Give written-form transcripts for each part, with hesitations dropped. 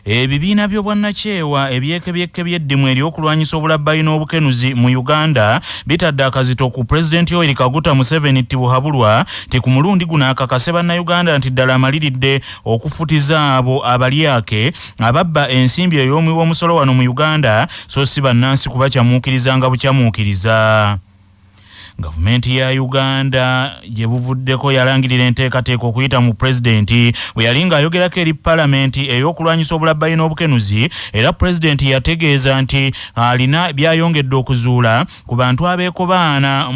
Ebibiina by'obwannakyewa ebyekebyeke by'eddimu ery'okulwanyisa obulabbayi n'obukenuzi mu Uganda bitadde akazito ku Pulezidenti Yoweri Kaguta Museveni Tibuhabulwa ti ku mulundi guno akakase bannayuganda nti ddala amaliridde okufutiza abo abalyake ababba ensimbi ey'omuwi w'omusolo wano mu Uganda so si bannansi kubakyamuukiriza nga bukyamuukiriza. Gavumenti ya Uganda gye buvuddeko yalangirira enteekateeka okuyita mu pulezidenti bwe yali ng'ayogerako eri palamenti ey'okulwanyisa obulabbayi n'obukenuzi era pulezidenti yategeeza nti alina byayongedde okuzuula ku bantu abeekobaana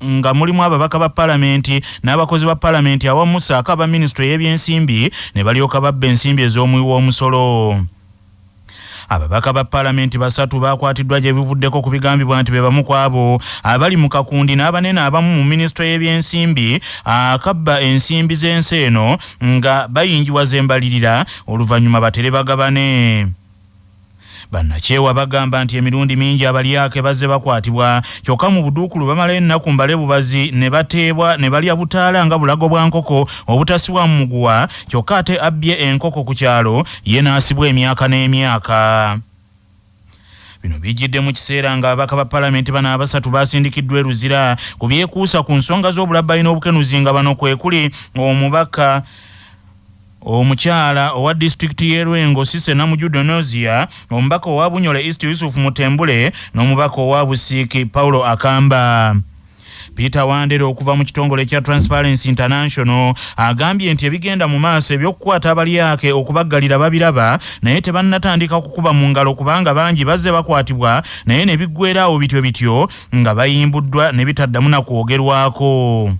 nga mulimu ababaka ba palamenti n'abakozi ba palamenti awamu ssaako aba minisitule y'ebyensimbi ne balyoka babba ensimbi ez'omuwi w'omusolo. Ababaka ba palamenti basatu bakwatiddwa gye bivuddeko ku bigambibwa nti be bamu ku abo abali mu kakundi n'abanene abamu mu minisitule y'ebyensimbi akabba ensimbi z'ensi eno nga bayingiwaza embalirira oluvannyuma batere bagabane. Bannakyewa bagamba nti emirundi mingi abalyake bazze bakwatibwa kyokka mu buduukulu bamala ennaku mbale bubazi ne bateebwa ne balya butaala nga bulago bwa nkoko obutasiwa mu muguwa kyokka ate abbye enkoko ku kyalo ye n'asibwa emyaka n'emyaka. Bino bijjidde mu kiseera nga ababaka ba palamenti bano abasatu basindikiddwa eruzira ku byekuusa ku nsonga z'obulabbayi n'obukenuzi nga bano kwe kuli omubaka omukyala owa disitulikiti y'Erwengo Sise Namujjude Nozia, omubaka owa Bunyole East Yusuf Mutembule n'omubaka owa Busiiki Paulo Akamba. Peter Wandere okuva mu kitongole kya Transparency International agambye nti ebigenda mu maaso eby'okukwata abalyake okubaggalira babiraba naye tebannatandika kukuba mu ngalo kubanga bangi bazze bakwatibwa naye ne biggweerawo bityo nga bayimbuddwa ne bitaddamu na kwogerwako.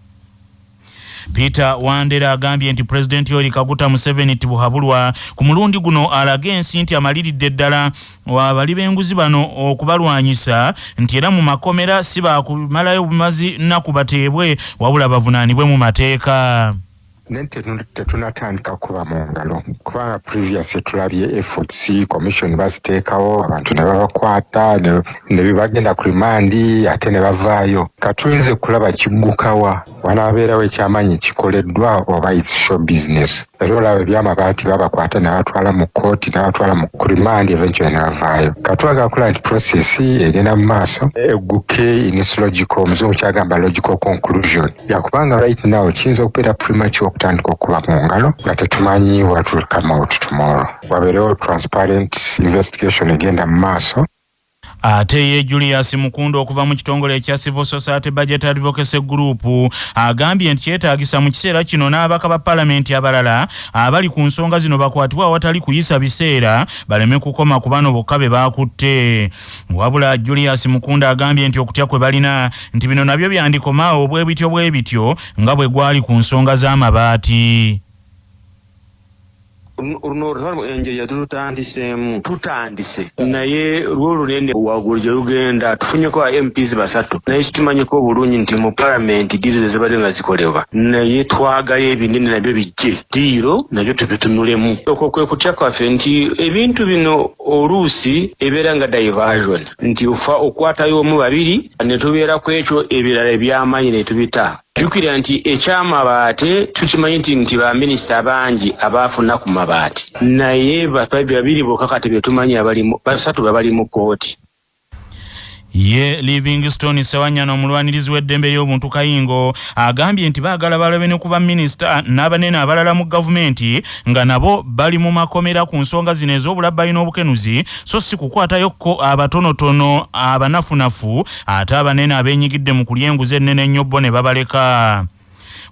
Peter Wandera agambye nti Pulezidenti Yoweri Kaguta Museveni Tibuhabulwa ku mulundi guno alage ensi nti amaliridde ddala abali b'enguzi bano okubalwanyisa nti era mu makomera si baakumalayo bumazi nnaku bateebwe wabula bavunaanibwe mu mateeka. Nente tetunatandika kuba mu ngalo kubanga previous tulabye efforts commission baziteekawo abantu ne babakwata ne bibagenda ku rimandi ate ne bavaayo katuyinze kulaba kiggukawa wanaabeerawo ekyamanyi kikoleddwa oba it's show business era olaba ebyamabaati babakwata ne batwala mu kooti ne batwala mu rimandi eventually ne bavaayo katulaga kula nti process egenda mu maaso egguke in its logical omuzungu kyagamba logical conclusion yakubanga right now kiyinza okubeera premature okutandika okuba mu ngalo nga tetumanyi what will come out tomorrow. Wabeerewo transparent investigation egenda mu maaso. Ate ye Julius Mukundo okuva mu kitongole ekya Civil Society Budget Advocacy Group agambye nti kyetaagisa mu kiseera kino n'ababaka ba palamenti abalala abali ku nsonga zino bakwatibwa awatali kuyisa biseera baleme kukoma ku bano bokka be baakutte. Wabula Julius Mukundo agambye nti okutya kwe balina nti bino nabyo byandikomaawo bwe bityo nga bwe gwali ku nsonga z'amabaati. Runo enjeya tutandise naye lwolunene waggulu gye lugenda tufunyeko MPs basatu naye kitumanyeko obulungi nti mu parliament diiro zezibadde nga zikolebwa naye twagayo ebinene nabyo bijje diiro nabyo tubitunulemu okwo kwe kutya kwaffe nti ebintu bino oluusi ebeera nga diversion nti ufa okwatayo omu babiri ne tubeera ku ekyo ebirala eby'amaanyi ne tubita. Jukira nti ekyamabaate tukimanyi nti ba minisita bangi abaafuna ku mabaati naye babiri bokka kati bye tumanyi basatu babali mu kooti. Ye Livingstone Sewanyana omulwanirizi w'eddembe ly'obuntu Kayingo agambye nti baagala balabe ne kuba minisita n'abanene abalala mu gavumenti nga nabo bali mu makomera ku nsonga zino ez'obulabbayi n'obukenuzi so si kukwatayokko abatonotono abanafunafu ate abanene abeenyigidde mu kulya enguzi ennene ennyo bo ne babaleka.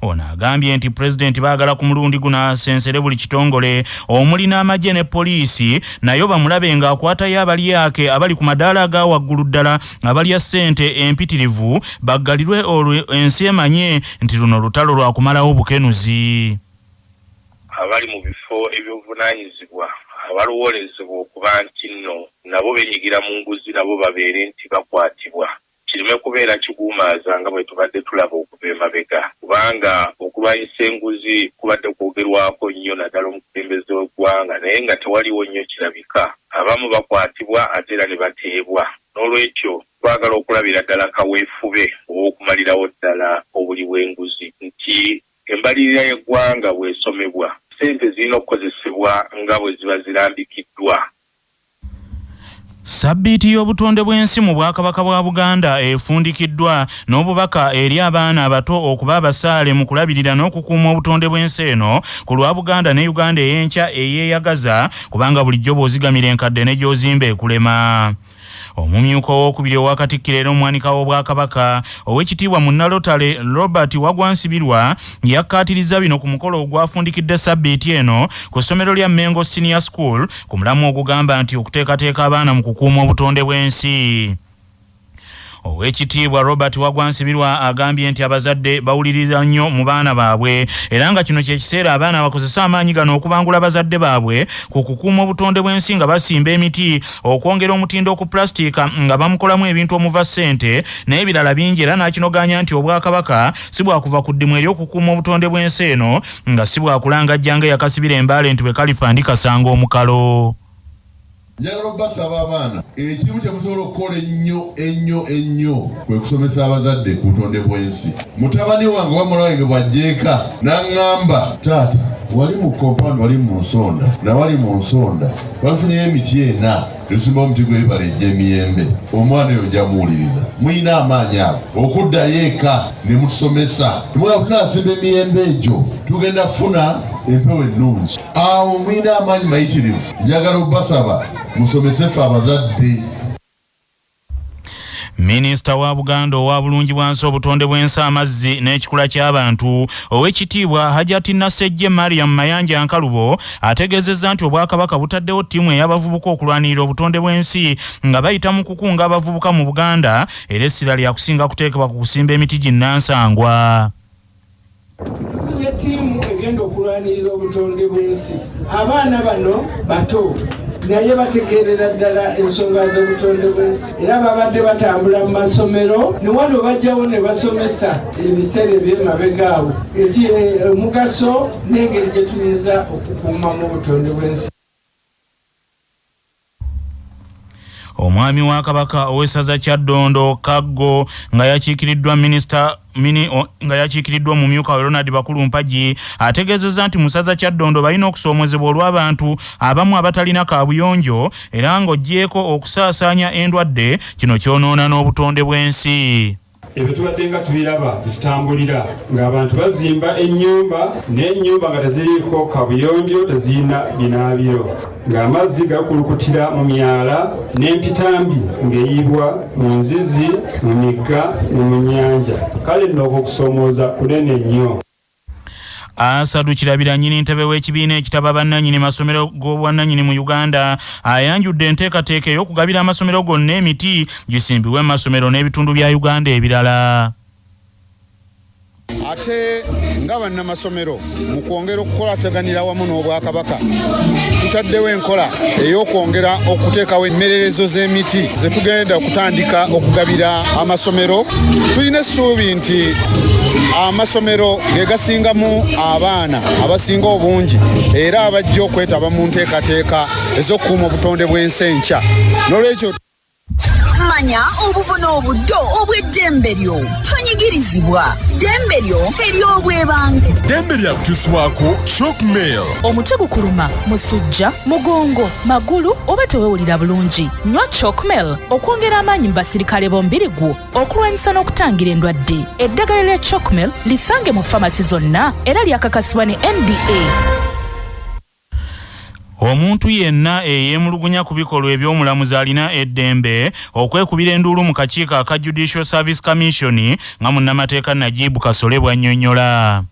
Ono agambye nti pulezidenti baagala ku mulundi guno asensere buli kitongole omuli n'amagye ne poliisi nayo bamulabe ng'akwatayo abalyake abali ku madaala aga waggulu ddala abalya ssente empitirivu baggalirwe olwo ensi emanye nti luno lutalo lwa kumalawo obukenuzi. Abali mu bifo eby'obuvunaanyizibwa abaluwolezebwa okuba nti nno nabo beenyigira mu nguzi nabo babeere nti bakwatibwa. Kirime kubeera kiguumaaza nga bwe tubadde tulaba okuva emabega kubanga okulwanyisa enguzi kubadde kwogerwako nnyo naddala omukulembeze w'eggwanga naye nga tewaliwo nnyo kirabika. Abamu bakwatibwa ate era ne bateebwa. N'olwekyo twagala okulabira ddala kaweefube ow'okumalirawo ddala obuli bw'enguzi nti embalirira y'eggwanga bw'esomebwa ssente zirina okukozesebwa nga bwe ziba zirambikiddwa. Sabbiiti y'obutonde bw'ensi mu Bwakabaka bwa Buganda efundikiddwa n'obubaka eri abaana abato okuba abasaale mu kulabirira n'okukuuma obutonde bw'ensi eno ku lwa Buganda ne Uganda ey'enkya eyeeyagaza kubanga bulijjo bw'ozigamira enkadde ne gy'ozimba ekulema. Omumyuka owokubiri owa Katikkiro era omwanika w'Obwakabaka ow'ekitiibwa Munnalotale Robert Wagwansibirwa yakkaatiriza bino ku mukolo ogwafundikidde sabbiiti eno ku ssomero lya Mengo Senior School ku mulamu ogugamba nti okuteekateeka abaana mu kukuuma obutonde bw'ensi. Owekitiibwa Robert Wagwansibirwa agambye nti abazadde bawuliriza nnyo mu baana baabwe era nga kino kye kiseera abaana bakozesa amaanyi gano okubangula abazadde baabwe ku kukuuma obutonde bw'ensi nga basimba emiti, okwongera omutindo ku pulastika nga bamukolamu ebintu omuva ssente n'ebirala bingi, era n'akinoganya nti Obwakabaka si bwakuva ku ddimu ery'okukuuma obutonde bw'ensi eno nga si bwakulangajjanga yakasibira embaale nti bwe kalifa ndikasanga omukalo. Njagala basaba abaana ekimu kye musobola okukola ennyo kwe kusomesa abazadde ku butonde bw'ensi. Mutabani wange wamula wange bw'ajjeeka n'aŋŋamba, taata wali mu compound wali mu nsonda na wali mu nsonda bafunyeyo emiti ena tusimba omuti gw'ebibala egy'emiyembe. Omwana oyo jamuwuliriza, muyina amaanyi ago okuddayo eka ne musomesa. Temwafuna asimba emiyembe egyo tugenda kufuna empewo ennungi. Awo muyina amaanyi mayitirivu. Njagala obbasaba musomese ffe abazadde. Minisita wa Buganda owa bulungibwansi obutonde bw'ensi amazzi n'ekikula ky'abantu ow'ekitiibwa Hajati Nasejje Mariam Mayanja Nkalubo ategeezezza nti Obwakabaka butaddewo ttiimu ey'abavubuka okulwanirira obutonde bw'ensi nga bayita mu kukunga abavubuka mu Buganda era essira lya kusinga kuteekebwa ku kusimba emiti ginnansangwa. Ttiimu egenda okulwanirira obutonde bw'ensi, abaana bano bato naye bategeerera ddala ensonga z'obutonde bw'ensi era babadde batambula mu masomero ne wano bajjawo ne basomesa ebiseera eby'emabega awo omugaso n'engeri gye tuyinza okukuumamu obutonde bw'ensi. Omwami wa Kabaka ow'essaza Kyaddondo Kaggo nga yakiikiriddwa nga yakiikiriddwa mu myuka Ronald Bakulu Mpagi ategeezezza nti mu ssaza Kyaddondo balina okusoomozebwa olw'abantu abamu abatalina kaabuyonjo era ng'oggyeko okusaasaanya endwadde kino kyonoona n'obutonde bw'ensi. Ebyo tubadde nga tubiraba tutambulira ng'abantu bazimba ennyumba n'ennyumba nga teziriiko kabuyonjo tezirina binaabiro ng'amazzi gakulukutira mu myala n'empitambi ng'eyiibwa mu nzizi mu migga ne mu nnyanja. Kale nno okusoomooza kunene nnyo. Asadu Kirabira nnyini ntebe w'ekibiina ekitaba bannannyini masomero g'obwannannyini mu Uganda ayanjudde enteekateeka ey'okugabira amasomero gonna emiti gisimbibwe mu masomero n'ebitundu bya Uganda ebirala. Ate nga bannamasomero mu kwongera okukolateganira wamu n'Obwakabaka tutaddewo enkola ey'okwongera okuteekawo emmererezo z'emiti ze tugenda okutandika okugabira amasomero. Tulina essuubi nti amasomero ge gasingamu abaana abasinga obungi era abajja okwetaba mu nteekateeka ez'okukuuma obutonde bw'ensi enkya. N'olwekyo manya obuvuna obuddo obw'eddembe lyo tonyigirizibwa. Ddembe lyo ery'obwebange. Ddembe lyakukyusibwako Chalkmail. Omutwe gukuluma, musujja, mugongo, magulu oba tewewulira bulungi. Nywa Chalkmail okwongera amaanyi mu basirikale b'omubiri gwo okulwanyisa n'okutangira endwadde. Eddagala lya Chalkmail lisange mu famasi zonna era lyakakasibwa ne NDA. Omuntu yenna eyeemulugunya ku bikolwa eby'omulamuzi alina eddembe okwekubira enduulu mu kakiiko aka Judicial Service Commission nga munnamateeka Najibu Kasole bw'annyonnyola.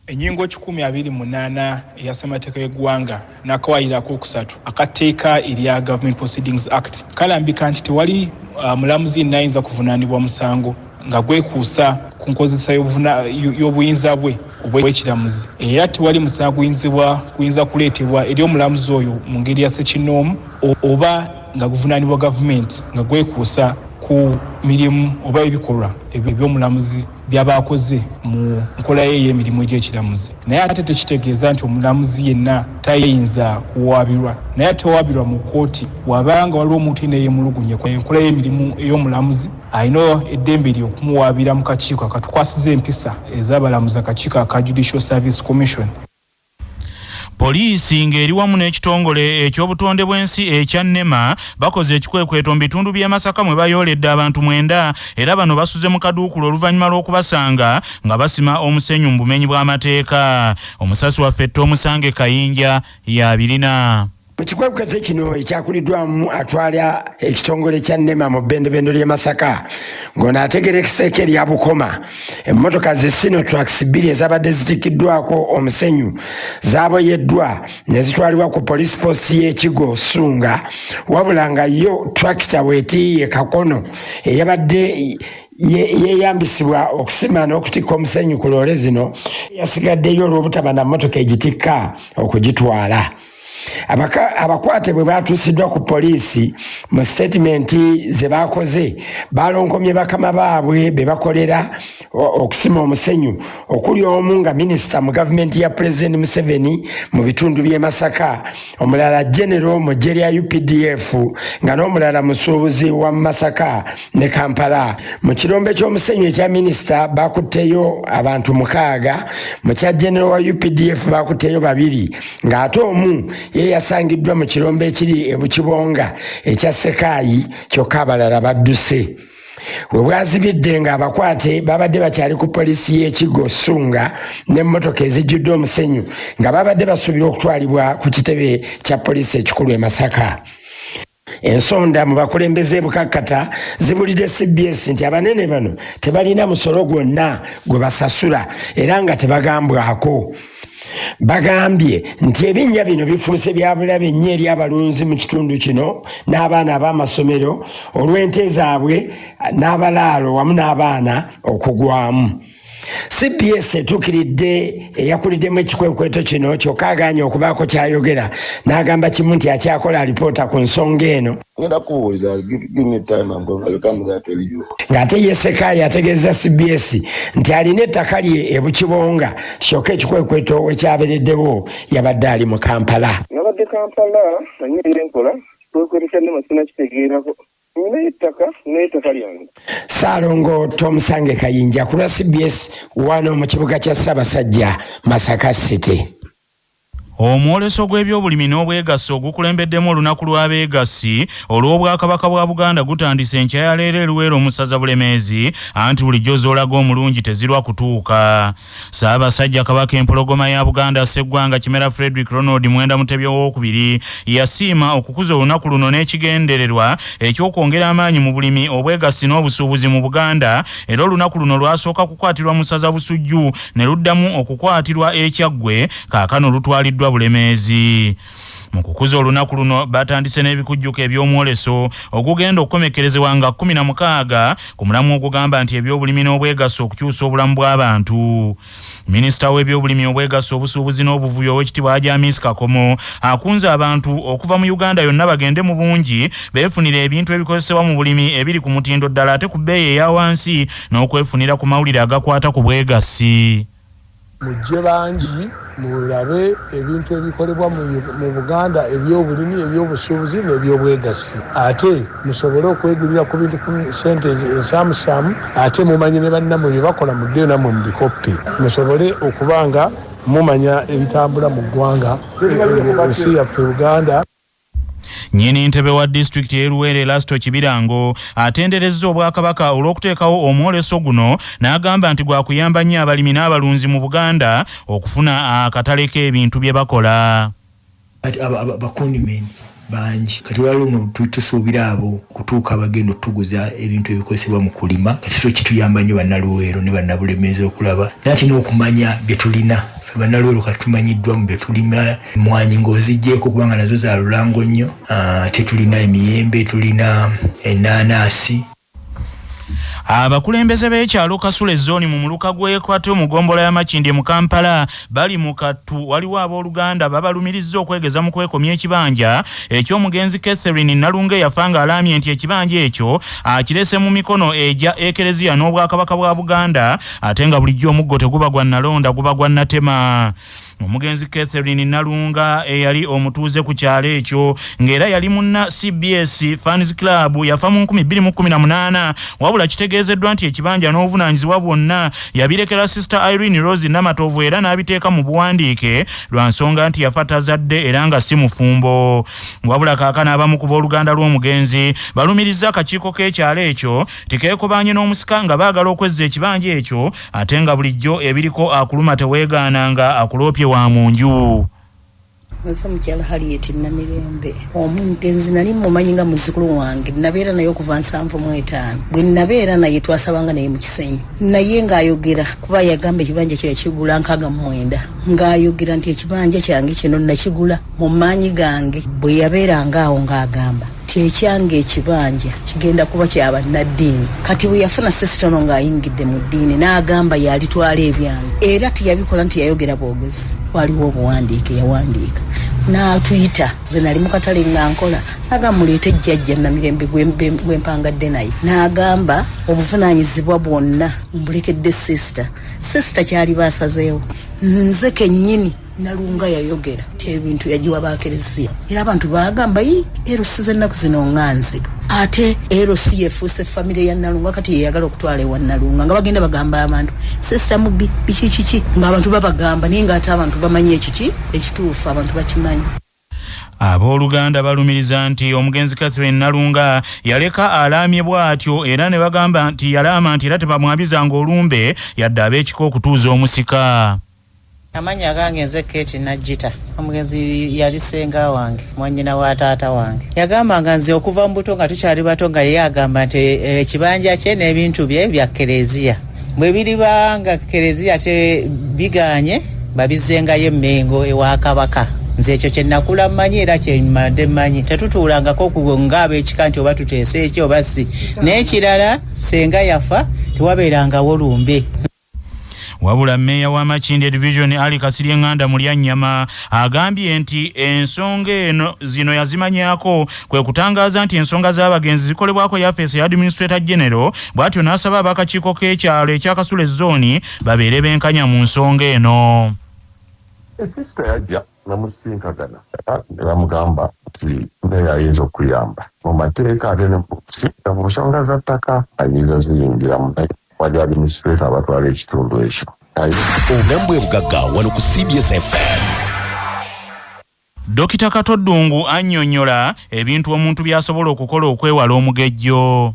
Ennyingo 128 eya ssemateeka y'eggwanga n'akawaayirako okusatu akatteeka erya Government Proceedings Act kalambika nti tewali mulamuzi yenna ayinza kuvunaanibwa musango nga gwekuusa ku nkozesa y'obuyinza bwe obw'ekiramuzi era tewali musango guyinza kuleetebwa eri omulamuzi oyo mu ngeri ya ssekinnoomu oba nga guvunaanibwa gavumenti nga gwekuusa ku mirimu oba ebikolwa eby'omulamuzi by'abakoze mu nkola ye ey'emirimu egy'ekiramuzi. Naye ate tekitegeeza nti omulamuzi yenna tayinza kuwaabirwa, naye tewaabirwa mu kkooti wabanga waliwo omuntu yenna yeemulugunye ku enkola y'emirimu ey'omulamuzi ayina eddembe ly'okumuwaabira mu kakiiko akatukwasiza empisa ez'abalamuzi akakiiko aka Judicial Service Commission. Poliisi ng'eri wamu n'ekitongole eky'obutonde bw'ensi ekya NEMA bakoze ekikwekweto mu bitundu by'e Masaka mwe bayooledde abantu 9 era bano basuze mu kaduukulu oluvannyuma lw'okubasanga nga basima omusenyu mu bumenyi bw'amateeka. Omusasi waffe Tomusange Kayinja y'abirina. Mukikwekweto kino ekyakuliddwamu atwala ekitongole kya NEMA mu bbendobendo ly'e Masaka ng'ono ategerekese erya Bukoma emmotoka zi Sinotrax 2 ezabadde zitikiddwako omusenyu zaaboyeddwa ne zitwalibwa ku police post y'Ekigo Sunga wabula nga yo tractor weetiiye Kakono eyabadde yeyambisibwa okusima n'okutikka omusenyu ku loole zino yasigaddeyo olw'obutaba na mmotoka egitikka okugitwala. Abakwate bwe batuusiddwa ku poliisi mu statementi ze bakoze balonkomye bakama baabwe be bakolera okusima omusenyu okuli omu nga minisita mu gavumenti ya President Museveni mu bitundu by'e Masaka, omulala general mu ggye lya UPDF nga n'omulala musuubuzi wa Masaka ne Kampala. Mu kirombe ky'omusenyu ekya minisita bakutteyo abantu 6, mu kya general wa UPDF bakutteyo 2 ng'ate omu ye yasangiddwa mu kirombe ekiri e Bukibonga ekya Sekaayi kyokka abalala badduse. We bwazibidde ng'abakwate babadde bakyali ku poliisi y'Ekigo Sunga n'emmotoka ezijjudde omusenyu nga babadde basuubira okutwalibwa ku kitebe kya poliisi ekikulu e Masaka. Ensonda mu bakulembeze bukakkata zibulidde CBS nti abanene bano tebalina musolo gwonna gwe basasula era nga tebagambwako. Bagambye nti ebinnya bino bifuuse bya bulabe nnyo eri abalunzi mu kitundu kino n'abaana ab'amasomero olw'ente zaabwe n'abalaalo wamu n'abaana okugwamu. CBS etuukiridde eyakuliddemu ekikwekweto kino kyokka agaanye okubaako kyayogera n'agamba kimu nti akyakola alipoota ku nsonga eno. Ng'ate ye Sekaayi ategeeza CBS nti alina ettaka lye e Bukibonga kyokka ekikwekweto wekyabereddewo yabadde ali mu Kampala. Nabadde Kampala nanyerera enkola kikwekweto kya NEMA sinakitegeerako. Saalongo Tomusange Kayinja ku lwa CBS wano mu kibuga kya Ssaabasajja Masaka City. Omwoleso gw'ebyobulimi n'obwegassi ogukulembeddemu olunaku lw'abeegassi olw'Obwakabaka bwa Buganda gutandise enkya ya leero e Luweero mu ssaza Bulemeezi anti bulijjo z'olaga omulungi tezirwa kutuuka. Ssaabasajja Kabaka empologoma ya Buganda Sseggwanga Kimera Frederick Ronald Mwenda Mutebi II yasiima okukuza olunaku luno n'ekigendererwa eky'okwongera amaanyi mu bulimi obwegassi n'obusuubuzi mu Buganda era olunaku luno lwasooka kukwatirwa mu ssaza Busujju ne luddamu okukwatirwa e Kyaggwe kaakano lutwaliddwa Bulemeezi. Mu kukuza olunaku luno batandise n'ebikujjuko eby'omwoleso ogugenda okukomekkerezebwa nga 16 ku mulamu ogugamba nti ebyobulimi n'obwegassi okukyusa obulamu bw'abantu. Minisita w'ebyobulimi obwegassi obusuubuzi n'obuvuyo ow'ekitiibwa James Kakomo akunze abantu okuva mu Uganda yonna bagende mu bungi beefunira ebintu ebikozesebwa mu bulimi ebiri ku mutindo ddala ate ku bbeeyi eya wansi n'okwefunira ku mawulire agakwata ku bwegassi. Mujje bangi mulabe ebintu ebikolebwa mu Buganda ebyobulimi ebyobusuubuzi n'ebyobwegassi ate musobole okwegulira ku bintu ku sente ensaamusaamu ate mumanye ne bannammwe bye bakola mu ddeyo nammwe mu bikoppe musobole okubanga mumanya ebitambula mu ggwanga ensi yaffe Uganda. Nnyini ntebe wa disitulikiti y'e Luweero Erasto Kibirango atenderezza Obwakabaka olw'okuteekawo omwoleso guno n'agamba nti gwakuyamba nnyo abalimi n'abalunzi mu Buganda okufuna akatale k'ebintu bye bakola. Bakondimeni bangi kati luno tusuubira abo kutuuka abagenda okutuguza ebintu ebikozesebwa mu kulima kati so kituyamba nnyo bannaluweero ne bannabulemeezi okulaba nati n'okumanya bye tulina. Bannaluweero kati tumanyiddwa mu bye tulima mmwanyi ng'oziggyeko kubanga nazo za lulango nnyo ate tulina emiyembe tulina ennaanaasi. Abakulembeze b'ekyalo Kasule zone mu muluka gw'Ekwatyo mu ggombolola ya Makindye mu Kampala bali mu kattu waliwo ab'Oluganda babalumirizza okwegeza mu kwekomya ekibanja eky'omugenzi Catherine Nalunge yafanga alaamye nti ekibanja ekyo akirese mu mikono egya Ekereziya n'Obwakabaka bwa Buganda ate nga bulijjo omuggo teguba gwa Nalonda guba gwa Natema. Omugenzi Catherine Nalunga eyali omutuuze ku kyalo ekyo ng'era yali munna CBS Fans Club yafa mu 2018 wabula kitegeezeddwa nti ekibanja n'obuvunaanyizibwa bwonna yabirekera Sister Irene Rose Namatovu era n'abiteeka mu buwandiike lwa nsonga nti yafa tazadde era nga si mufumbo. Wabula kaakano abamu ku booluganda lw'omugenzi balumiriza akakiiko k'ekyalo ekyo tikeekobanye n'omusika nga baagala okwezza ekibanja ekyo ate nga bulijjo ebiriko akuluma teweegaananga akuloopye wa munju. Nsa mukyala Harriet Namirembe omugenzi nali mumanyi nga muzzukulu wange nabeera naye okuva 75 bwe nabeera naye twasabanga naye mu kisenyi naye ng'ayogera kuba yagamba ekibanja kye yakigula 69 ng'ayogera nti ekibanja kyange kino nakigula mu maanyi gange bwe yabeeranga awo ng'agamba ekyange ekibanja kigenda kuba kyaba naddiini kati bwe yafuna sesitono ng'ayingidde mu ddiini n'agamba yalitwala ebyange era tiyabikola nti yayogera bwogezi waliwo obuwandiike yawandiika n'atuyita nze nali mu katale ng'ankola agamba muleete jjajja Namirembe gwempangadde naye n'agamba obuvunaanyizibwa bwonna mbulekedde sisita kyali baasazeewo nze kennyini Nalunga yayogera ti ebintu yagiwa bakereziya era abantu bagamba erosi z'ennaku zino nganziro ate erosi yefuuse famire ya Nalunga kati yeyagala okutwala ewa Nalunga nga bagenda bagamba abantu sister mubbi biki ng'abantu babagamba naye ng'ate abantu bamanyi ekituufu abantu bakimanyi. Abooluganda balumiriza nti omugenzi Catherine Nalunga yaleka alaamye bw'atyo era ne bagamba nti yalaama nti era tebamwabizanga olumbe yadde ab'ekiko okutuuza omusika. Amanya gange nze Kate Najita omugenzi yali senga wange mwannyina wa taata wange yagamba nga nze okuva mu buto nga tukyali bato nga ye agamba nti ekibanja kye n'ebintu bye bya kereziya bwe biribanga kereziya te biganye babizengayo emmengo ewa kabaka nze ekyo kye nakula mmanyi era kye mmadde mmanyi tetutuulangako ng'aba ekika nti oba tuteese eki oba si n'ekirala senga yafa tewabeerangawo lumbe. Wabula Meya wa Makindye Division Ali Kasirye Nganda mu Lyanyama agambye nti ensonga eno zino yazimanyako kwe kutangaza nti ensonga z'abagenzi zikolebwako yafeesi ya Administrator General bw'atyo n'asaba abakakiiko k'ekyalo ekyakasule zooni babeere benkanya mu nsonga eno. Sister yajja namusinkagana ne bamugamba nti naye ayinza okuyamba mu mateeka ate ne mu nsonga za ttaka ayinza ziyingiramu wali administrator abatwala ekitundu ekyo. Obulambwe bugagga wano ku CBS FM. Dokita Katoddungu annyonnyola ebintu omuntu by'asobola okukola okwewala omugejjo.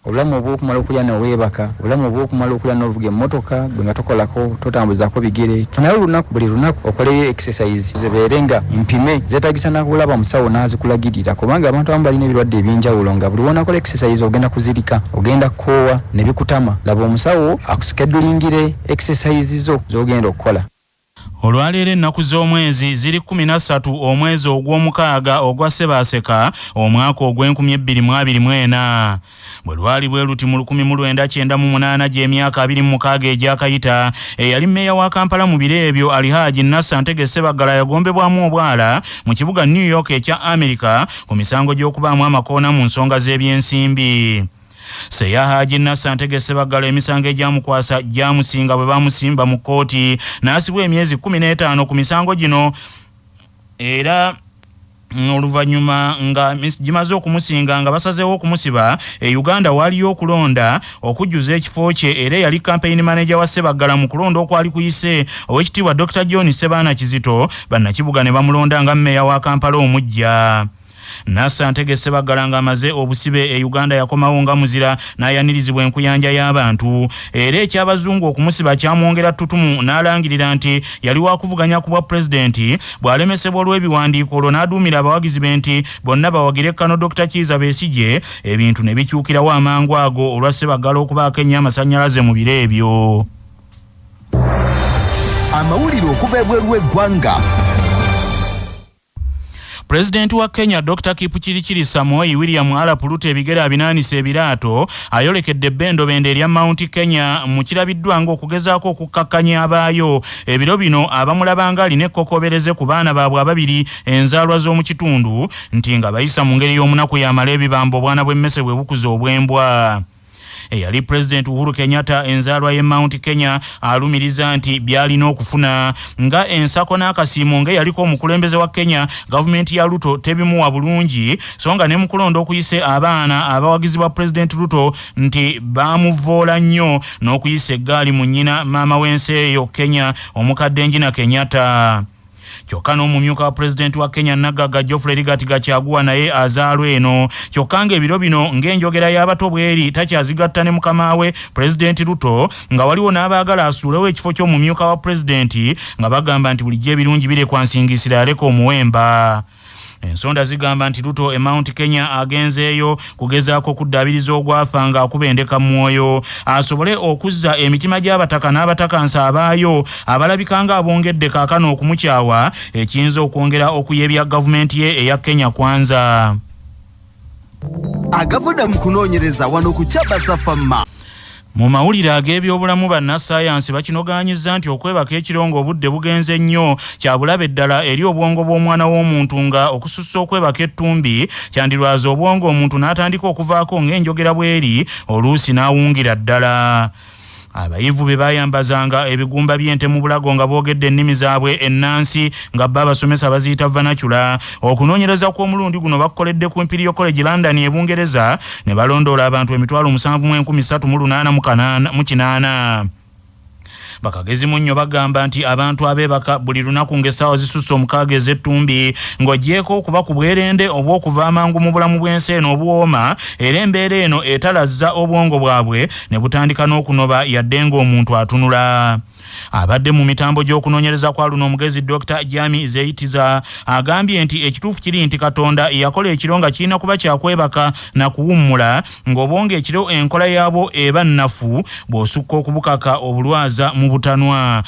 Obulamu obw'okumala okulya n'oweebaka, obulamu obw'okumala okulya n'ovuga emmotoka gwe nga tokolako totambuzaako bigere. Tunayo olunaku buli lunaku okoleyo exercise zibeere nga mpime zeetagisa nakulaba musawo n'azikulagirira kubanga abantu abamu balina ebirwadde eby'enjawulo nga buli wonakola exercise ogenda kuzirika ogenda kukoowa ne bikutama laba omusawo akuskedulingire exercise zo z'ogenda okukola. Olwaleero ennaku z'omwezi ziri 13 omwezi ogw'omukaaga ogwa Ssebaaseka omwaka ogw'2024 bwe lwali bwe luti mu 1998 gy'emyaka 26 egyakayita eyali mmeeya wa Kampala mu biro ebyo Alhaji Nasser Ntege Ssebaggala yagombebwamu obwala mu kibuga New York ekya America ku misango gy'okubaamu amakoona mu nsonga z'ebyensimbi. Seya Haji Nasser Ntege Ssebaggala emisango egyamukwasa gyamusinga bwe bamusimba mu kkooti n'asibwa emyezi 15 ku misango gino era oluvannyuma nga gimaze okumusinga nga basazeewo okumusiba Uganda waliyo okulonda okujjuza ekifo kye era yali campaign manager wa Ssebaggala mu kulonda okwali kuyise owekitiibwa Dr. John Sebaana Kizito bannakibuga ne bamulonda nga mmeeya wa Kampala omujja. Nasser Ntege Ssebaggala nga amaze obusibe Uganda yakomawo nga muzira n'ayanirizibwa enkuyanja y'abantu era ekyabazungu okumusiba kyamwongera ttutumu n'alangirira nti yali wakuvuganya ku bwa pulezidenti bw'alemesebwa olw'ebiwandiiko olwo n'aduumira abawagizi be nti bonna bawagire Kano Dr. Kiiza Besigye ebintu ne bikyukirawo amangu ago olwa Ssebaggala okubaako ennyo amasannyalaze mu biro ebyo. Amawulire okuva ebweru w'eggwanga. President wa Kenya Dr. Kipchirchir Samoei William Arap Ruto ebigere abinaanise ebiraato ayolekedde Bendobende erya Mount Kenya mu kirabiddwa ng'okugezaako okukkakkanya abaayo ebiro bino abamulabanga alina ekkokobereze ku baana baabwe ababiri enzaalwa z'omu kitundu nti nga bayisa mu ngeri y'omunaku yamala ebibambo obwana bw'emmese bwe bukuza obwembwa. eyali President Uhuru Kenyatta enzaalwa ye Mount Kenya alumiriza nti byalina okufuna nga ensako n'akasiimo ng'eyaliko omukulembeze wa Kenya gavumenti ya Ruto tebimuwa bulungi so nga ne mu kulonda okuyise abaana abawagizi ba President Ruto nti bamuvoola nnyo n'okuyisa eggaali mu nnyina maama w'ensi eyo Kenya omukadde Njina Kenyatta. Kyokka n'omumyuka wa President wa Kenya Nagaga Geoffrey Rigati Gachagua naye azaalwa eno kyokka ng'ebiro bino ng'enjogera y'abato bweri takyazigatta ne mukama we President Ruto nga waliwo n'abaagala asuulewo ekifo ky'omumyuka wa President nga bagamba nti bulijjo ebirungi birekwa nsingisira yaleka omuwemba. Ensonda zigamba nti Ruto Mount Kenya agenzeeyo kugezaako kuddaabiriza ogwafa nga akubendeka mwoyo asobole okuzza emitima gy'abataka n'abatakansa abaayo abalabika nga abongedde kaakano okumukyawa ekiyinza okwongera okuyebya gavumenti ye eya Kenya Kwanza. Agavuda mu kunoonyereza wano ku Kyabasa Famma. Mu mawulire ag'ebyobulamu bannassaayansi bakinogaanyiza nti okwebaka ekirongo obudde bugenze nnyo kya bulabe ddala eri obwongo bw'omwana w'omuntu nga okusussa okwebaka ettumbi kyandirwaza obwongo omuntu n'atandika okuvaako ng'enjogera bweri oluusi n'awungira ddala. Abayivu be bayambazanga ebigumba by'ente mu bulago nga boogedde ennimi zaabwe ennansi nga bba abasomesa baziyita vanacula. Okunoonyereza kw'omulundi guno bakukoledde ku Imperial College London e Bungereza ne balondoola abantu 7,388. Bakagezi munnyo bagamba nti abantu abeebaka buli lunaku ng'essaawa zisusse omukaaga ez'ettumbi ng'ogyeko okuba ku bwerende oba okuva amangu mu bulamu bw'ensi eno obuwooma era embeera eno etalazza obwongo bwabwe ne butandika n'okunoba yadde ng'omuntu atunula. Abadde mu mitambo gy'okunoonyereza kwa luno omugezi Dr. Jami Zeitiza agambye nti ekituufu kiri nti Katonda yakola ekiro nga kirina kuba kyakwebaka na kuwummula ng'obonga ekiro enkola yaabo eba nnafu bw'osukka okubukaka obulwaza mu butanwa.